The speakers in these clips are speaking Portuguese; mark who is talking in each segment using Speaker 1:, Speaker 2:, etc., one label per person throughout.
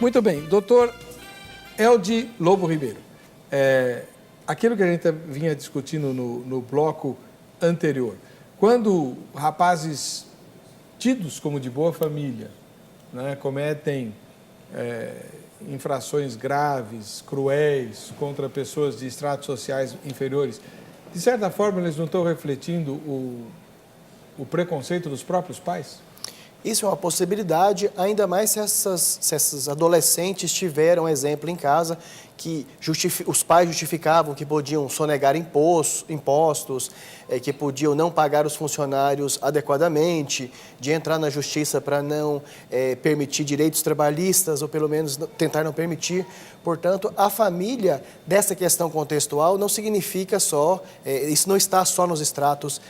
Speaker 1: Muito bem, doutor Eldi Lobo Ribeiro. Aquilo que a gente vinha discutindo no bloco anterior, quando rapazes tidos como de boa família, né, cometem infrações graves, cruéis, contra pessoas de estratos sociais inferiores, de certa forma eles não estão refletindo o preconceito dos próprios pais?
Speaker 2: Isso é uma possibilidade, ainda mais se essas adolescentes tiveram exemplo em casa que os pais justificavam que podiam sonegar impostos, que podiam não pagar os funcionários adequadamente, de entrar na justiça para não permitir direitos trabalhistas, ou pelo menos tentar não permitir. Portanto, a família, dessa questão contextual, não significa só, isso não está só nos estratos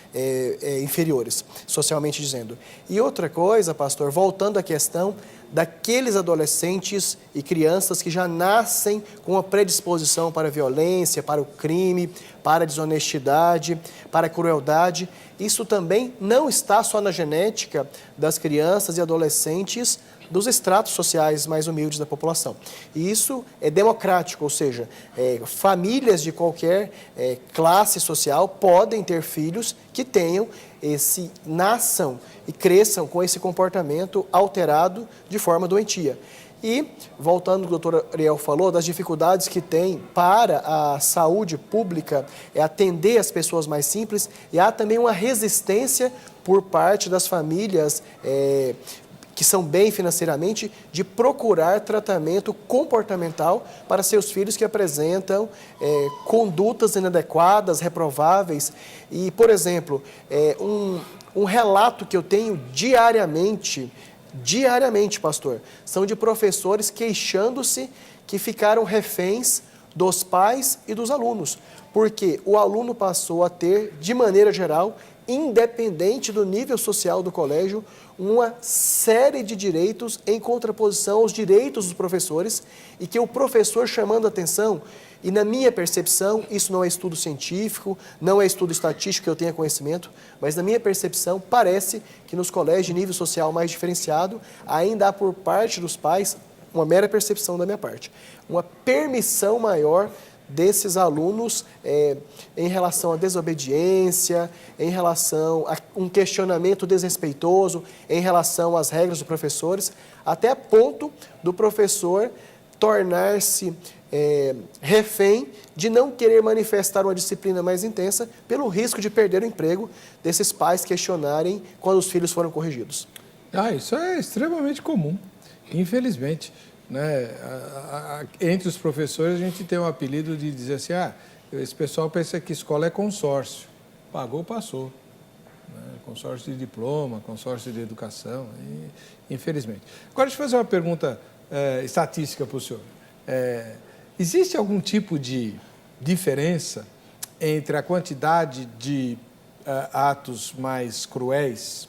Speaker 2: inferiores, socialmente dizendo. E outra coisa, pastor, voltando à questão daqueles adolescentes e crianças que já nascem com uma predisposição para a violência, para o crime, para a desonestidade, para a crueldade. Isso também não está só na genética das crianças e adolescentes dos estratos sociais mais humildes da população. E isso é democrático, ou seja, famílias de qualquer classe social podem ter filhos que nasçam e cresçam com esse comportamento alterado de forma doentia. E, voltando ao que o doutor Ariel falou, das dificuldades que tem para a saúde pública, atender as pessoas mais simples, e há também uma resistência por parte das famílias que são bem financeiramente, de procurar tratamento comportamental para seus filhos que apresentam condutas inadequadas, reprováveis. E, por exemplo, um relato que eu tenho diariamente, pastor, são de professores queixando-se que ficaram reféns dos pais e dos alunos, porque o aluno passou a ter, de maneira geral, independente do nível social do colégio, uma série de direitos em contraposição aos direitos dos professores, e que o professor chamando a atenção, e na minha percepção, isso não é estudo científico, não é estudo estatístico que eu tenha conhecimento, mas na minha percepção, parece que nos colégios de nível social mais diferenciado, ainda há por parte dos pais, uma mera percepção da minha parte, uma permissão maior desses alunos em relação à desobediência, em relação a um questionamento desrespeitoso, em relação às regras dos professores, até a ponto do professor tornar-se refém de não querer manifestar uma disciplina mais intensa pelo risco de perder o emprego desses pais questionarem quando os filhos foram corrigidos.
Speaker 1: Isso é extremamente comum, infelizmente. Né? Entre os professores a gente tem um apelido de dizer assim, esse pessoal pensa que escola é consórcio, pagou, passou, né? Consórcio de diploma, consórcio de educação, infelizmente. Agora deixa eu fazer uma pergunta estatística para o senhor. Existe algum tipo de diferença entre a quantidade de atos mais cruéis,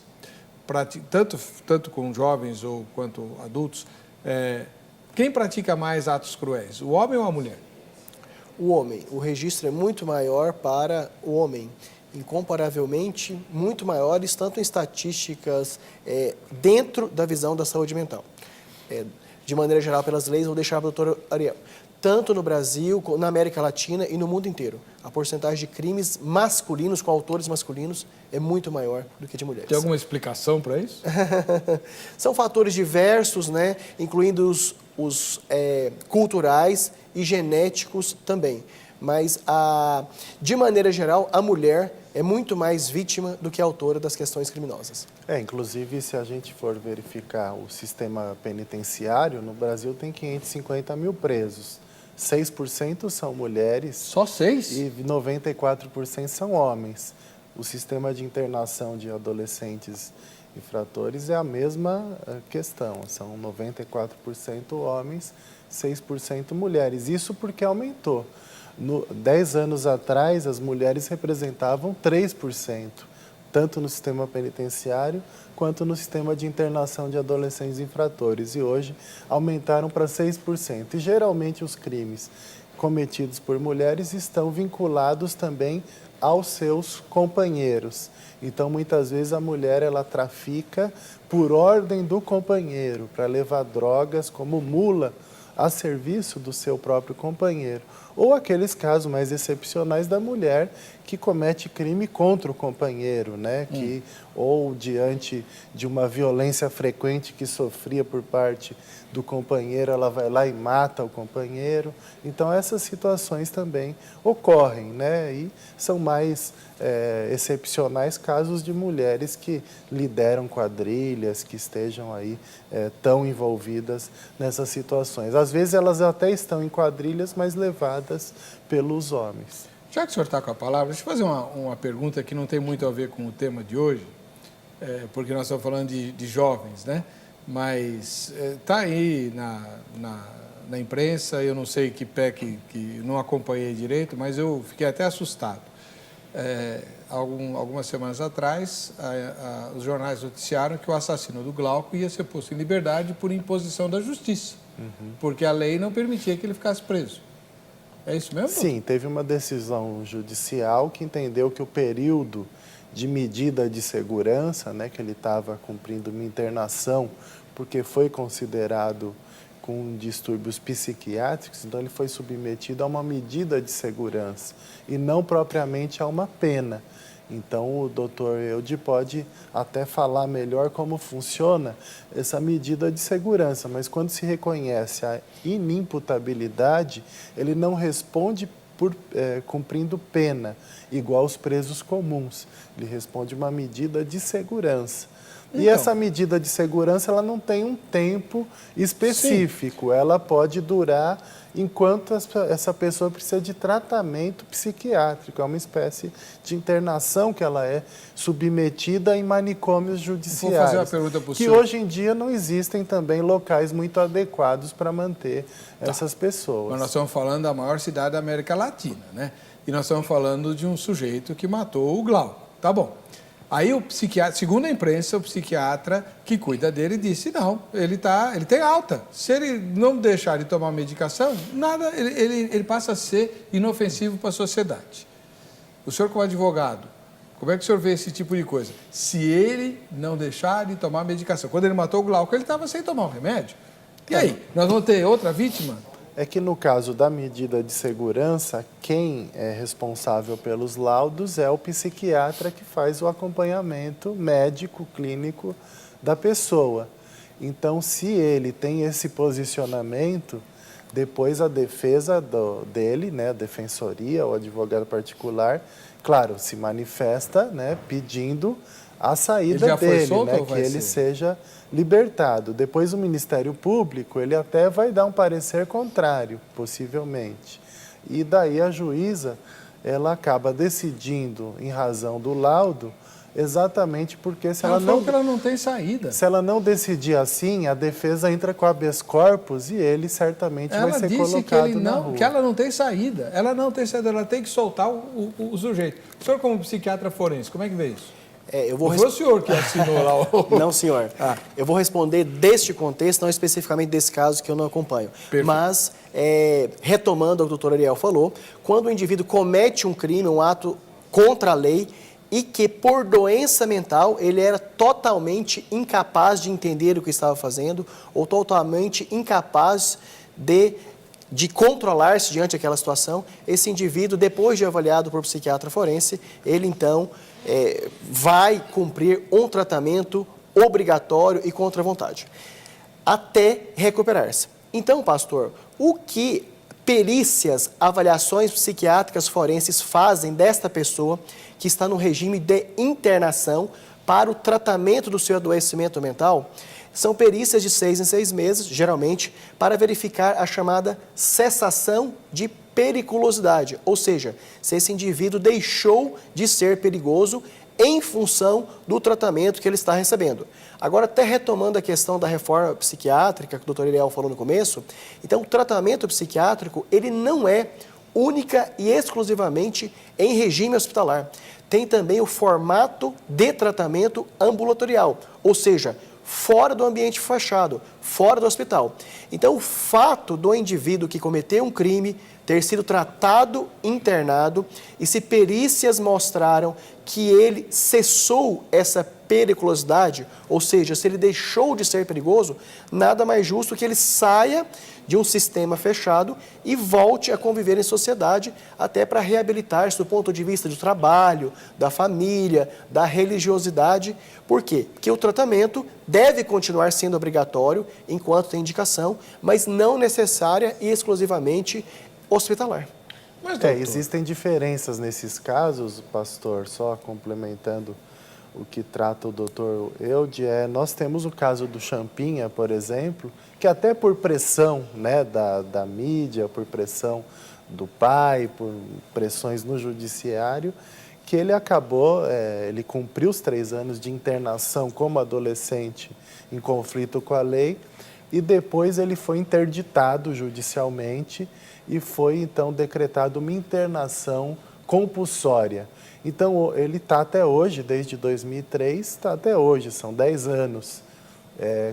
Speaker 1: tanto com jovens ou quanto adultos, quem pratica mais atos cruéis, o homem ou a mulher?
Speaker 2: O homem. O registro é muito maior para o homem, incomparavelmente muito maiores, tanto em estatísticas dentro da visão da saúde mental. De maneira geral, pelas leis, vou deixar para o doutor Ariel. Tanto no Brasil, na América Latina e no mundo inteiro, a porcentagem de crimes masculinos, com autores masculinos, é muito maior do que de mulheres.
Speaker 1: Tem alguma explicação para isso?
Speaker 2: São fatores diversos, né, incluindo os culturais e genéticos também. Mas, de maneira geral, a mulher é muito mais vítima do que autora das questões criminosas.
Speaker 3: Inclusive, se a gente for verificar o sistema penitenciário, no Brasil tem 550 mil presos. 6% são mulheres.
Speaker 1: Só 6%?
Speaker 3: E 94% são homens. O sistema de internação de adolescentes infratores é a mesma questão. São 94% homens, 6% mulheres. Isso porque aumentou. 10 anos atrás, as mulheres representavam 3%, tanto no sistema penitenciário quanto no sistema de internação de adolescentes infratores. E hoje aumentaram para 6%. E geralmente os crimes cometidos por mulheres estão vinculados também aos seus companheiros. Então, muitas vezes, a mulher ela trafica por ordem do companheiro para levar drogas como mula a serviço do seu próprio companheiro. Ou aqueles casos mais excepcionais da mulher que comete crime contra o companheiro, né? Ou diante de uma violência frequente que sofria por parte do companheiro, ela vai lá e mata o companheiro. Então, essas situações também ocorrem, né? E são mais excepcionais casos de mulheres que lideram quadrilhas, que estejam aí tão envolvidas nessas situações. Às vezes, elas até estão em quadrilhas, mas levadas pelos homens.
Speaker 1: Já que o senhor está com a palavra, deixa eu fazer uma pergunta que não tem muito a ver com o tema de hoje, porque nós estamos falando de jovens, né? Mas está aí na imprensa, eu não sei que pé que não acompanhei direito, mas eu fiquei até assustado. Algumas semanas atrás, os jornais noticiaram que o assassino do Glauco ia ser posto em liberdade por imposição da justiça, porque a lei não permitia que ele ficasse preso. É isso mesmo?
Speaker 3: Sim, teve uma decisão judicial que entendeu que o período de medida de segurança, né, que ele estava cumprindo uma internação, porque foi considerado com distúrbios psiquiátricos, então ele foi submetido a uma medida de segurança e não propriamente a uma pena. Então, o doutor Eude pode até falar melhor como funciona essa medida de segurança, mas quando se reconhece a inimputabilidade, ele não responde por cumprindo pena, igual os presos comuns. Ele responde uma medida de segurança. E essa medida de segurança ela não tem um tempo específico, ela pode durar enquanto essa pessoa precisa de tratamento psiquiátrico, é uma espécie de internação que ela é submetida em manicômios judiciais.
Speaker 1: Vou fazer uma pergunta para o
Speaker 3: que
Speaker 1: senhor.
Speaker 3: Hoje em dia não existem também locais muito adequados para manter essas pessoas.
Speaker 1: Mas nós estamos falando da maior cidade da América Latina, né? E nós estamos falando de um sujeito que matou o Glauco. Tá bom. Aí o psiquiatra, segundo a imprensa, o psiquiatra que cuida dele disse, não, ele tem alta. Se ele não deixar de tomar medicação, nada, ele passa a ser inofensivo para a sociedade. O senhor como advogado, como é que o senhor vê esse tipo de coisa? Se ele não deixar de tomar medicação. Quando ele matou o Glauco, ele estava sem tomar o remédio. E aí, nós vamos ter outra vítima?
Speaker 3: É que no caso da medida de segurança, quem é responsável pelos laudos é o psiquiatra que faz o acompanhamento médico, clínico da pessoa. Então, se ele tem esse posicionamento, depois a defesa dele, né, a defensoria, o advogado particular, claro, se manifesta, né, pedindo a saída dele, né, que ele seja libertado. Depois o Ministério Público, ele até vai dar um parecer contrário, possivelmente. E daí a juíza, ela acaba decidindo em razão do laudo, exatamente porque se ela
Speaker 1: não tem saída.
Speaker 3: Se ela não decidir assim, a defesa entra com habeas corpus e ele certamente vai ser colocado na rua.
Speaker 1: Que ela não tem saída. Ela não tem saída, ela tem que soltar o sujeito. O senhor como psiquiatra forense, como é que vê isso? Foi o senhor que assinou lá o...
Speaker 2: Não, senhor. Eu vou responder deste contexto, não especificamente desse caso que eu não acompanho.
Speaker 1: Perfeito.
Speaker 2: Mas, retomando o que o doutor Ariel falou, quando o indivíduo comete um crime, um ato contra a lei, e que por doença mental ele era totalmente incapaz de entender o que estava fazendo, ou totalmente incapaz de controlar-se diante daquela situação, esse indivíduo, depois de avaliado por psiquiatra forense, ele então vai cumprir um tratamento obrigatório e contra a vontade, até recuperar-se. Então, pastor, o que perícias, avaliações psiquiátricas forenses fazem desta pessoa que está no regime de internação para o tratamento do seu adoecimento mental? São perícias de 6 em 6 meses, geralmente, para verificar a chamada cessação de periculosidade, ou seja, se esse indivíduo deixou de ser perigoso em função do tratamento que ele está recebendo. Agora, até retomando a questão da reforma psiquiátrica que o doutor Ariel falou no começo, então o tratamento psiquiátrico, ele não é única e exclusivamente em regime hospitalar. Tem também o formato de tratamento ambulatorial, ou seja, fora do ambiente fechado, fora do hospital. Então, o fato do indivíduo que cometeu um crime, ter sido tratado, internado, e se perícias mostraram que ele cessou essa periculosidade, ou seja, se ele deixou de ser perigoso, nada mais justo que ele saia de um sistema fechado e volte a conviver em sociedade, até para reabilitar-se do ponto de vista do trabalho, da família, da religiosidade. Por quê? Porque o tratamento deve continuar sendo obrigatório enquanto tem indicação, mas não necessária e exclusivamente hospitalar.
Speaker 1: Mas, doutor,
Speaker 3: Existem diferenças nesses casos, pastor, só complementando o que trata o doutor Eude, nós temos o caso do Champinha, por exemplo, que até por pressão, né, da mídia, por pressão do pai, por pressões no judiciário, que ele acabou, ele cumpriu os 3 anos de internação como adolescente em conflito com a lei, e depois ele foi interditado judicialmente e foi então decretada uma internação compulsória. Então, ele está até hoje, desde 2003, está até hoje, são 10 anos,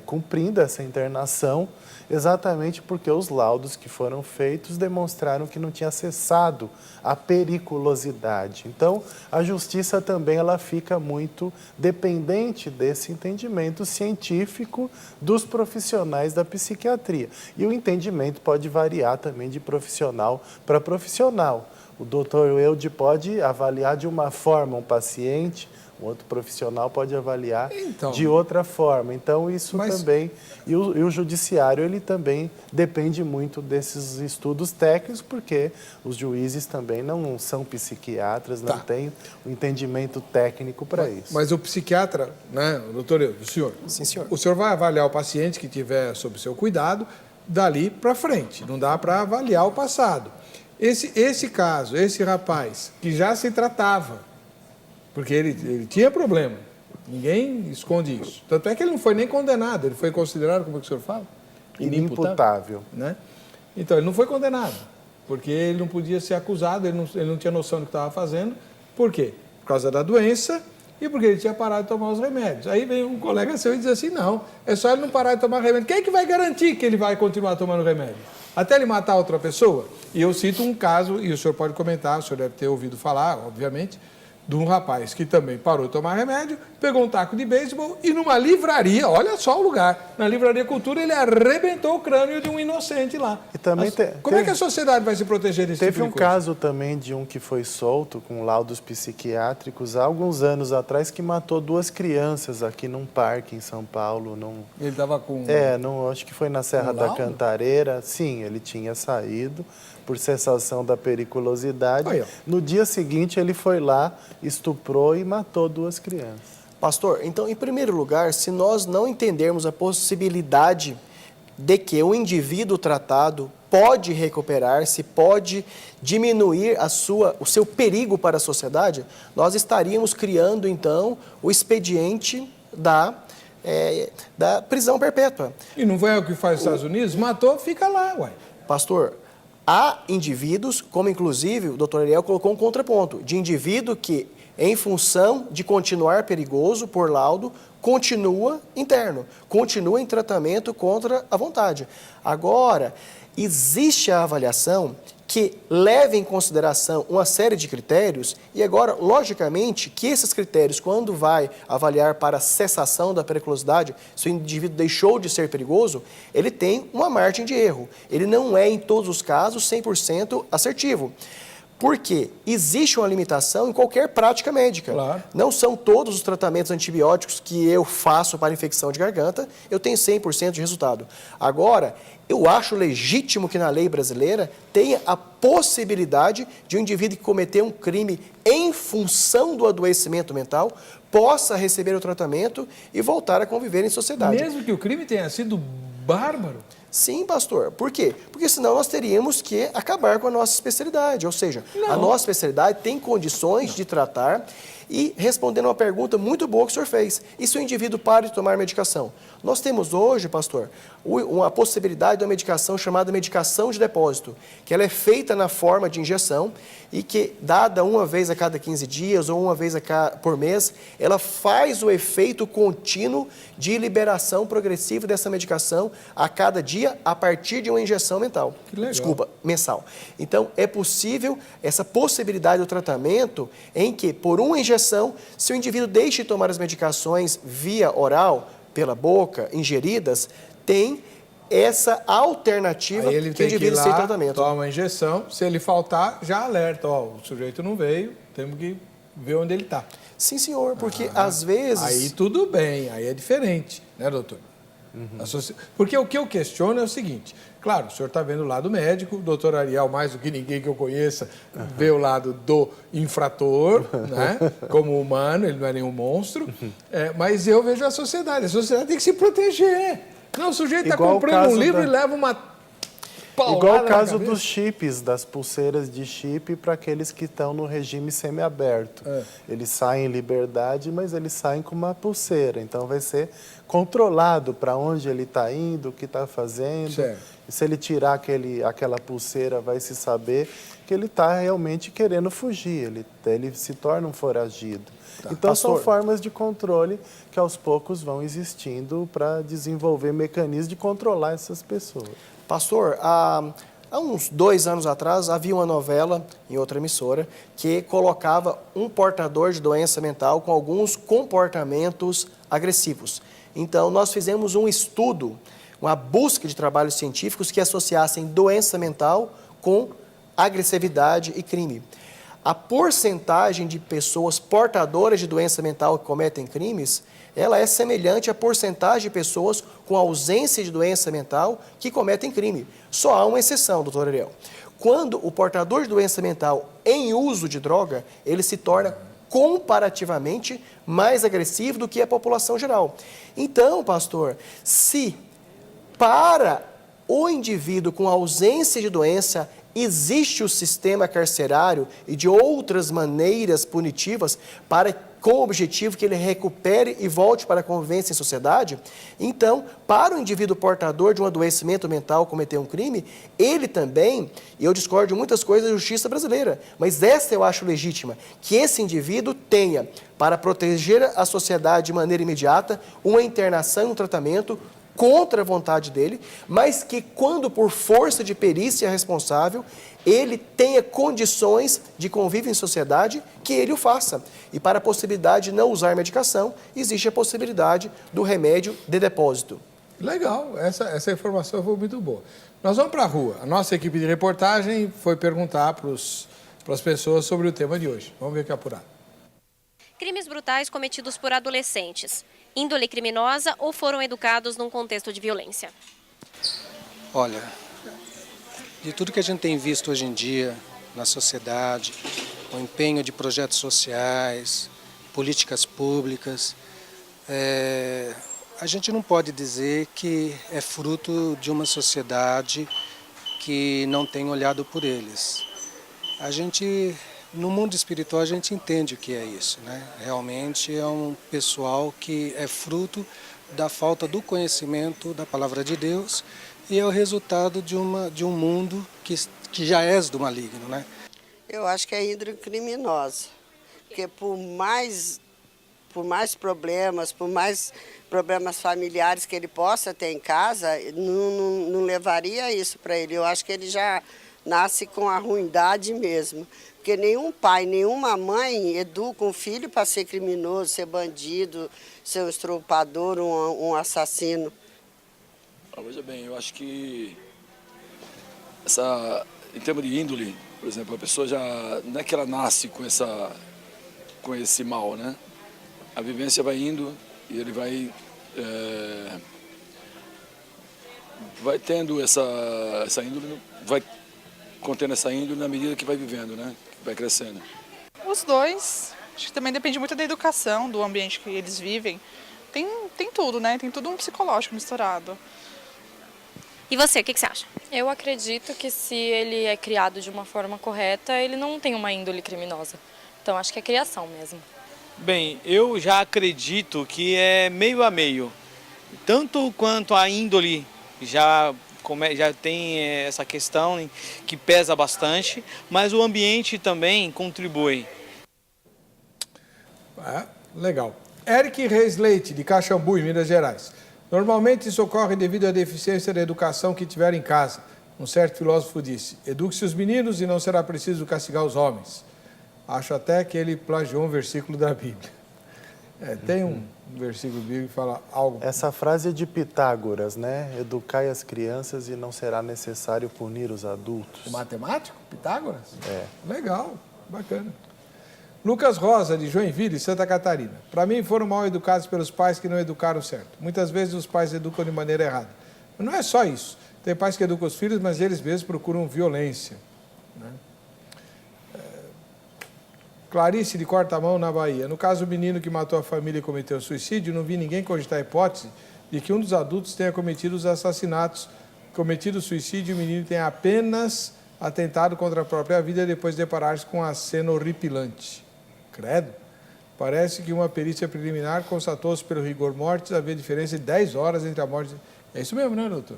Speaker 3: cumprindo essa internação, exatamente porque os laudos que foram feitos demonstraram que não tinha cessado a periculosidade. Então, a justiça também ela fica muito dependente desse entendimento científico dos profissionais da psiquiatria. E o entendimento pode variar também de profissional para profissional. O doutor Eude pode avaliar de uma forma um paciente, um outro profissional pode avaliar de outra forma. Então, isso também... E o judiciário, ele também depende muito desses estudos técnicos, porque os juízes também não são psiquiatras, não têm o entendimento técnico para isso.
Speaker 1: Mas o psiquiatra, né, o doutor Eude, o senhor?
Speaker 2: Sim, senhor.
Speaker 1: O senhor vai avaliar o paciente que tiver sob seu cuidado dali para frente, não dá para avaliar o passado. Esse caso, esse rapaz, que já se tratava, porque ele tinha problema, ninguém esconde isso. Tanto é que ele não foi nem condenado, ele foi considerado, como é que o senhor fala?
Speaker 3: Inimputável.
Speaker 1: Né? Então, ele não foi condenado, porque ele não podia ser acusado, ele não tinha noção do que estava fazendo. Por quê? Por causa da doença e porque ele tinha parado de tomar os remédios. Aí vem um colega seu e diz assim, não, é só ele não parar de tomar remédio. Quem é que vai garantir que ele vai continuar tomando remédio? Até ele matar outra pessoa? E eu cito um caso, e o senhor pode comentar, o senhor deve ter ouvido falar, obviamente, de um rapaz que também parou de tomar remédio, pegou um taco de beisebol e numa livraria, olha só o lugar, na Livraria Cultura ele arrebentou o crânio de um inocente lá.
Speaker 3: E também
Speaker 1: como é que a sociedade vai se proteger desse tipo de coisa?
Speaker 3: Teve um caso também de um que foi solto com laudos psiquiátricos há alguns anos atrás que matou 2 crianças aqui num parque em São Paulo.
Speaker 1: Ele estava com...
Speaker 3: acho que foi na Serra da Cantareira. Sim, ele tinha saído por cessação da periculosidade. No dia seguinte ele foi lá, estuprou e matou 2 crianças.
Speaker 2: Pastor, então, em primeiro lugar, se nós não entendermos a possibilidade de que o indivíduo tratado pode recuperar-se, pode diminuir o seu perigo para a sociedade, nós estaríamos criando, então, o expediente da prisão perpétua.
Speaker 1: E não foi o que faz os Estados Unidos? Matou, fica lá, ué.
Speaker 2: Pastor, há indivíduos, como inclusive o doutor Ariel colocou um contraponto, de indivíduo que, em função de continuar perigoso por laudo, continua interno, continua em tratamento contra a vontade. Agora, existe a avaliação que leva em consideração uma série de critérios e agora, logicamente, que esses critérios, quando vai avaliar para a cessação da periculosidade, se o indivíduo deixou de ser perigoso, ele tem uma margem de erro. Ele não é, em todos os casos, 100% assertivo. Porque existe uma limitação em qualquer prática médica.
Speaker 1: Claro.
Speaker 2: Não são todos os tratamentos antibióticos que eu faço para infecção de garganta, eu tenho 100% de resultado. Agora, eu acho legítimo que na lei brasileira tenha a possibilidade de um indivíduo que cometeu um crime em função do adoecimento mental possa receber o tratamento e voltar a conviver em sociedade.
Speaker 1: Mesmo que o crime tenha sido bárbaro?
Speaker 2: Sim, pastor. Por quê? Porque senão nós teríamos que acabar com a nossa especialidade. Ou seja, a nossa especialidade tem condições de tratar. E respondendo uma pergunta muito boa que o senhor fez, e se o indivíduo para de tomar medicação? Nós temos hoje, pastor, uma possibilidade de uma medicação chamada medicação de depósito, que ela é feita na forma de injeção e que, dada uma vez a cada 15 dias ou uma vez por mês, ela faz o efeito contínuo de liberação progressiva dessa medicação a cada dia dia a partir de uma injeção mental.
Speaker 1: Que legal.
Speaker 2: Desculpa, mensal. Então, é possível essa possibilidade do tratamento em que, por uma injeção, se o indivíduo deixa de tomar as medicações via oral, pela boca, ingeridas, tem essa alternativa
Speaker 1: Aí ele
Speaker 2: que o
Speaker 1: tem que ir
Speaker 2: indivíduo sem
Speaker 1: lá,
Speaker 2: tratamento.
Speaker 1: toma a injeção, se ele faltar, já alerta, ó, o sujeito não veio, temos que ver onde ele está.
Speaker 2: Sim, senhor, porque às vezes...
Speaker 1: Aí tudo bem, aí é diferente, né, doutor? Porque o que eu questiono é o seguinte, claro, o senhor está vendo o lado médico, o doutor Ariel, mais do que ninguém que eu conheça, vê o lado do infrator, né, como humano, ele não é nenhum monstro, mas eu vejo a sociedade tem que se proteger. Não, o sujeito está
Speaker 3: Igual o
Speaker 1: comprando um
Speaker 3: caso
Speaker 1: livro
Speaker 3: da-
Speaker 1: e leva uma paulada
Speaker 3: Igual o
Speaker 1: na
Speaker 3: caso
Speaker 1: cabeça.
Speaker 3: dos chips, das pulseiras de chip para aqueles que estão no regime semiaberto. Eles saem em liberdade, mas eles saem com uma pulseira. Então vai ser controlado para onde ele está indo, o que está fazendo.
Speaker 1: Certo.
Speaker 3: E se ele tirar aquela pulseira, vai se saber que ele está realmente querendo fugir. Ele se torna um foragido. Então são
Speaker 2: Pastor.
Speaker 3: formas de controle que aos poucos vão existindo para desenvolver mecanismos de controlar essas pessoas.
Speaker 2: Pastor, há uns 2 anos atrás, havia uma novela em outra emissora que colocava um portador de doença mental com alguns comportamentos agressivos. Então, nós fizemos um estudo, uma busca de trabalhos científicos que associassem doença mental com agressividade e crime. A porcentagem de pessoas portadoras de doença mental que cometem crimes, ela é semelhante à porcentagem de pessoas com ausência de doença mental que cometem crime. Só há uma exceção, doutor Ariel. Quando o portador de doença mental em uso de droga, ele se torna comparativamente mais agressivo do que a população geral. Então, pastor, se para o indivíduo com ausência de doença existe o sistema carcerário e de outras maneiras punitivas com o objetivo que ele recupere e volte para a convivência em sociedade, então, para o indivíduo portador de um adoecimento mental cometer um crime, ele também, e eu discordo de muitas coisas da justiça brasileira, mas essa eu acho legítima, que esse indivíduo tenha, para proteger a sociedade de maneira imediata, uma internação e um tratamento contra a vontade dele, mas que quando por força de perícia responsável, ele tenha condições de convívio em sociedade, que ele o faça. E para a possibilidade de não usar medicação, existe a possibilidade do remédio de depósito.
Speaker 1: Legal, essa informação foi muito boa. Nós vamos para a rua. A nossa equipe de reportagem foi perguntar para as pessoas sobre o tema de hoje. Vamos ver o que é apurado.
Speaker 4: Crimes brutais cometidos por adolescentes. Índole criminosa ou foram educados num contexto de violência?
Speaker 5: Olha, de tudo que a gente tem visto hoje em dia na sociedade, o empenho de projetos sociais, políticas públicas, a gente não pode dizer que é fruto de uma sociedade que não tem olhado por eles. No mundo espiritual a gente entende o que é isso, né? Realmente é um pessoal que é fruto da falta do conhecimento da palavra de Deus e é o resultado de um mundo que já é do maligno, né?
Speaker 6: Eu acho que é índole criminosa, porque por mais problemas familiares que ele possa ter em casa, não levaria isso para ele. Eu acho que ele já nasce com a ruindade mesmo. Porque nenhum pai, nenhuma mãe educa um filho para ser criminoso, ser bandido, ser um estuprador, um assassino.
Speaker 7: Veja bem, eu acho que em termos de índole, por exemplo, a pessoa já não é que ela nasce com esse mal, né? A vivência vai indo e ele vai tendo essa índole, vai contendo essa índole na medida que vai vivendo, né? Vai crescendo.
Speaker 8: Os dois. Acho que também depende muito da educação, do ambiente que eles vivem. Tem tudo, né? Tem tudo um psicológico misturado.
Speaker 4: E você, o que você acha?
Speaker 9: Eu acredito que se ele é criado de uma forma correta, ele não tem uma índole criminosa. Então acho que é criação mesmo.
Speaker 10: Bem, eu já acredito que é meio a meio. Tanto quanto a índole já tem essa questão que pesa bastante, mas o ambiente também contribui.
Speaker 1: Legal. Eric Reis Leite, de Caxambu, em Minas Gerais. Normalmente isso ocorre devido à deficiência da educação que tiveram em casa. Um certo filósofo disse, eduque-se os meninos e não será preciso castigar os homens. Acho até que ele plagiou um versículo da Bíblia. Tem um versículo bíblico que fala algo...
Speaker 3: Essa frase é de Pitágoras, né? Educai as crianças e não será necessário punir os adultos.
Speaker 1: O matemático? Pitágoras?
Speaker 3: É.
Speaker 1: Legal, bacana. Lucas Rosa, de Joinville, Santa Catarina. Para mim, foram mal educados pelos pais que não educaram certo. Muitas vezes os pais educam de maneira errada. Mas não é só isso. Tem pais que educam os filhos, mas eles mesmos procuram violência. Né? Clarice, de Cortamão, na Bahia. No caso, o menino que matou a família e cometeu suicídio, não vi ninguém cogitar a hipótese de que um dos adultos tenha cometido os assassinatos, cometido o suicídio e o menino tenha apenas atentado contra a própria vida depois de deparar-se com a cena horripilante. Credo. Parece que uma perícia preliminar constatou-se pelo rigor mortis haver diferença de 10 horas entre a morte... É isso mesmo, né, doutor?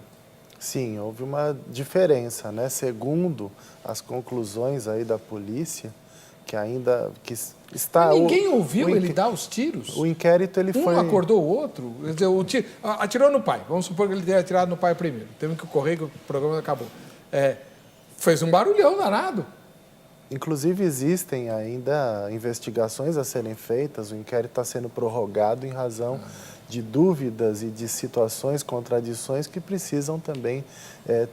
Speaker 3: Sim, houve uma diferença, né? Segundo as conclusões aí da polícia, que ainda está...
Speaker 1: Mas ninguém ouviu ele dar os tiros?
Speaker 3: O inquérito, ele foi...
Speaker 1: Um acordou o outro? Quer dizer, o tiro, atirou no pai. Vamos supor que ele tenha atirado no pai primeiro. Temos que correr, que o programa acabou. Fez um barulhão danado.
Speaker 3: Inclusive, existem ainda investigações a serem feitas, o inquérito está sendo prorrogado em razão de dúvidas e de situações, contradições que precisam também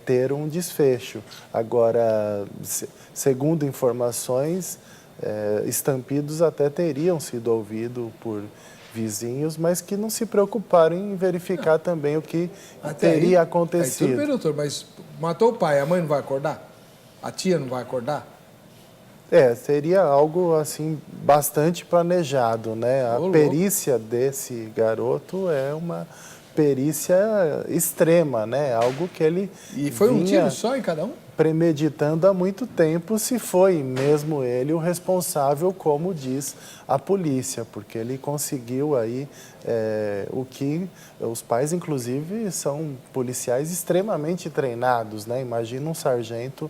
Speaker 3: ter um desfecho. Agora, segundo informações, estampidos até teriam sido ouvidos por vizinhos, mas que não se preocuparam em verificar também o que teria acontecido.
Speaker 1: Tudo bem, doutor, mas matou o pai, a mãe não vai acordar? A tia não vai acordar?
Speaker 3: Seria algo assim bastante planejado, né? A perícia desse garoto é uma perícia extrema, né? Algo que ele
Speaker 1: E foi um tiro só em cada um?
Speaker 3: Premeditando há muito tempo, se foi mesmo ele o responsável, como diz a polícia, porque ele conseguiu aí o que os pais, inclusive, são policiais extremamente treinados, né? Imagina um sargento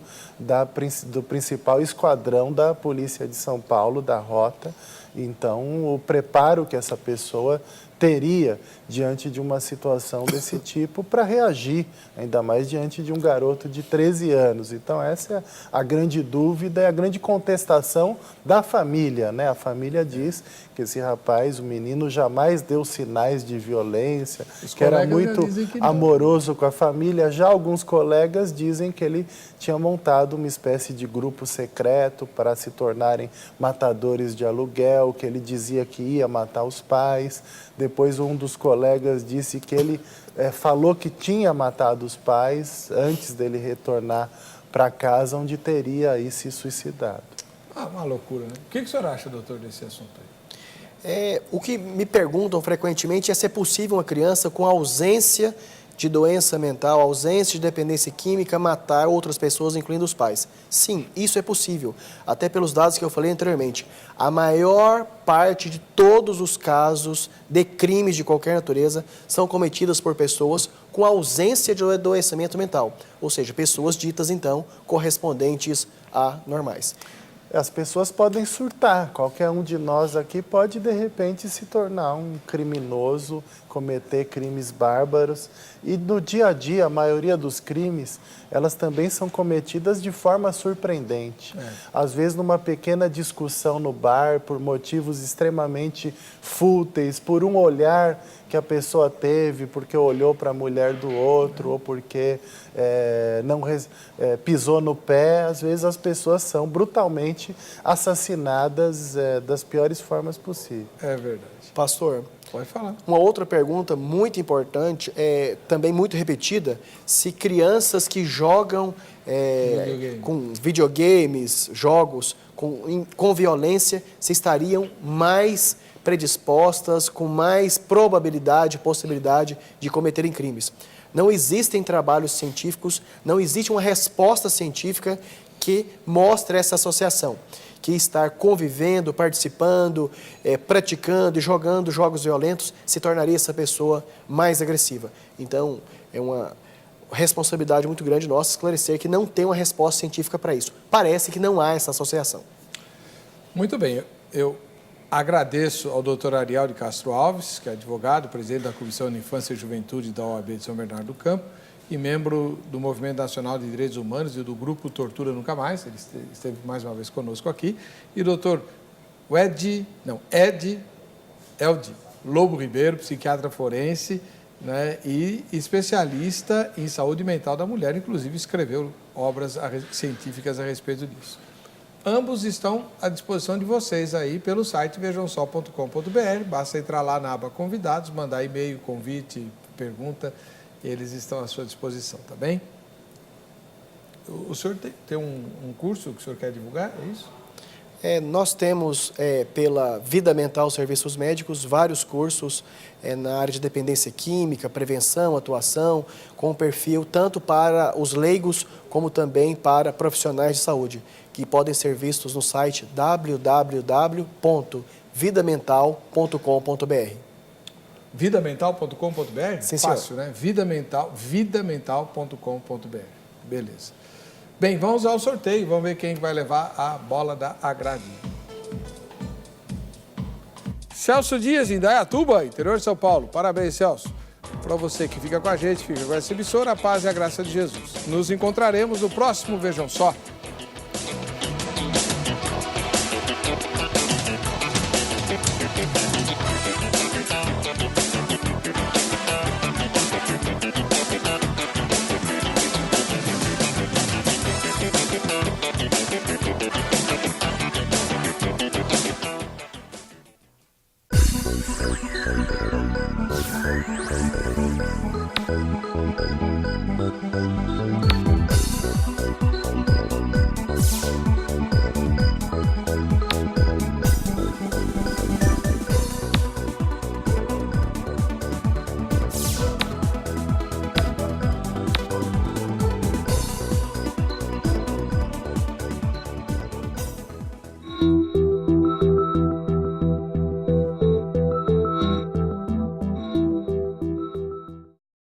Speaker 3: do principal esquadrão da Polícia de São Paulo, da Rota. Então, o preparo que essa pessoa teria diante de uma situação desse tipo para reagir, ainda mais diante de um garoto de 13 anos. Então, essa é a grande dúvida e a grande contestação da família, né? A família diz que esse rapaz, o menino, jamais deu sinais de violência, que era muito amoroso com a família. Já alguns colegas dizem que ele tinha montado uma espécie de grupo secreto para se tornarem matadores de aluguel, que ele dizia que ia matar os pais. Depois um dos colegas disse que ele falou que tinha matado os pais antes dele retornar para casa, onde teria aí se suicidado.
Speaker 1: Uma loucura, né? O que o senhor acha, doutor, desse assunto aí?
Speaker 2: O que me perguntam frequentemente é se é possível uma criança com ausência de doença mental, ausência de dependência química, matar outras pessoas, incluindo os pais. Sim, isso é possível. Até pelos dados que eu falei anteriormente. A maior parte de todos os casos de crimes de qualquer natureza são cometidos por pessoas com ausência de adoecimento mental. Ou seja, pessoas ditas, então, correspondentes a normais.
Speaker 3: As pessoas podem surtar, qualquer um de nós aqui pode, de repente, se tornar um criminoso, cometer crimes bárbaros. E no dia a dia, a maioria dos crimes, elas também são cometidas de forma surpreendente. Às vezes, numa pequena discussão no bar, por motivos extremamente fúteis, por um olhar que a pessoa teve, porque olhou para a mulher do outro, ou porque não pisou no pé. Às vezes as pessoas são brutalmente assassinadas das piores formas possíveis.
Speaker 1: É verdade.
Speaker 2: Pastor,
Speaker 1: pode falar.
Speaker 2: Uma outra pergunta muito importante, também muito repetida, se crianças que jogam com videogames, jogos com violência, se estariam mais predispostas, com mais probabilidade, possibilidade de cometerem crimes. Não existem trabalhos científicos, não existe uma resposta científica que mostre essa associação, que estar convivendo, participando, praticando e jogando jogos violentos se tornaria essa pessoa mais agressiva. Então, é uma responsabilidade muito grande nossa esclarecer que não tem uma resposta científica para isso. Parece que não há essa associação.
Speaker 1: Muito bem. Eu Agradeço ao doutor Ariel de Castro Alves, que é advogado, presidente da Comissão de Infância e Juventude da OAB de São Bernardo do Campo e membro do Movimento Nacional de Direitos Humanos e do Grupo Tortura Nunca Mais. Ele esteve mais uma vez conosco aqui. E o doutor Ed Lobo Ribeiro, psiquiatra forense, né, e especialista em saúde mental da mulher, inclusive escreveu obras científicas a respeito disso. Ambos estão à disposição de vocês aí pelo site vejamsol.com.br. Basta entrar lá na aba Convidados, mandar e-mail, convite, pergunta, eles estão à sua disposição, tá bem? O senhor tem um curso que o senhor quer divulgar, é isso?
Speaker 2: Nós temos, pela Vida Mental Serviços Médicos, vários cursos na área de dependência química, prevenção, atuação, com perfil tanto para os leigos como também para profissionais de saúde, que podem ser vistos no site www.vidamental.com.br.
Speaker 1: Vidamental.com.br?
Speaker 2: Sim, senhor.
Speaker 1: Fácil, né? Vidamental.com.br. Beleza. Bem, vamos ao sorteio. Vamos ver quem vai levar a bola da Agradinho. Celso Dias, em Indaiatuba, interior de São Paulo. Parabéns, Celso. Para você que fica com a gente, fica com essa emissora, a paz e a graça de Jesus. Nos encontraremos no próximo Vejam Só.
Speaker 11: Thank you.